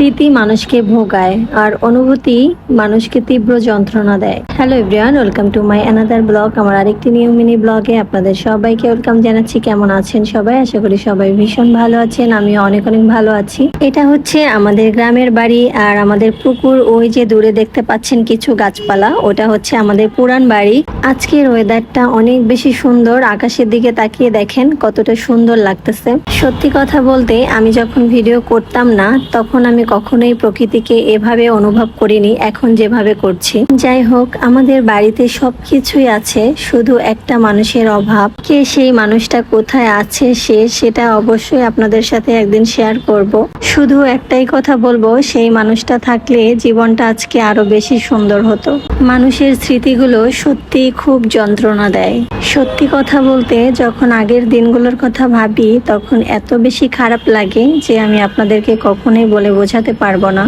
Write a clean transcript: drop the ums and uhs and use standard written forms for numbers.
স্মৃতি মানুষকে ভোগায় আর অনুভূতি মানুষকে তীব্র যন্ত্রণা দেয়। Hello everyone, welcome to my another blog. আমার আরেকটি নিউ মিনি ব্লগে আপনাদের সবাইকে ওয়েলকাম জানাচ্ছি। কেমন আছেন সবাই? আশা করি সবাই ভীষণ ভালো আছেন। আমিও অনেক অনেক ভালো আছি। এটা হচ্ছে আমাদের গ্রামের বাড়ি আর আমাদের পুকুর ওই যে দূরে দেখতে পাচ্ছেন কিছু গাছপালা, ওটা হচ্ছে আমাদের পুরান বাড়ি। আজকের ওয়েদারটা অনেক বেশি সুন্দর। আকাশের দিকে তাকিয়ে দেখেন কতটা সুন্দর লাগতেছে। সত্যি কথা বলতে আমি যখন ভিডিও করতাম না তখন আমি কখনোই প্রকৃতিকে এভাবে অনুভব করিনি এখন যেভাবে করছি। যাই হোক, আমাদের বাড়িতে সবকিছুই আছে, শুধু একটা মানুষের অভাব। কে সেই মানুষটা, কোথায় আছে সেটা অবশ্যই আপনাদের সাথে একদিন শেয়ার করব। শুধু একটাই কথা বলবো, সেই মানুষটা থাকলে জীবনটা আজকে আরো বেশি সুন্দর হতো। মানুষের স্মৃতিগুলো সত্যি খুব যন্ত্রণা দেয়। সত্যি কথা বলতে যখন আগের দিনগুলোর কথা ভাবি তখন এত বেশি খারাপ লাগে যে আমি আপনাদেরকে কখনোই বলে বোঝাতে পারবো না।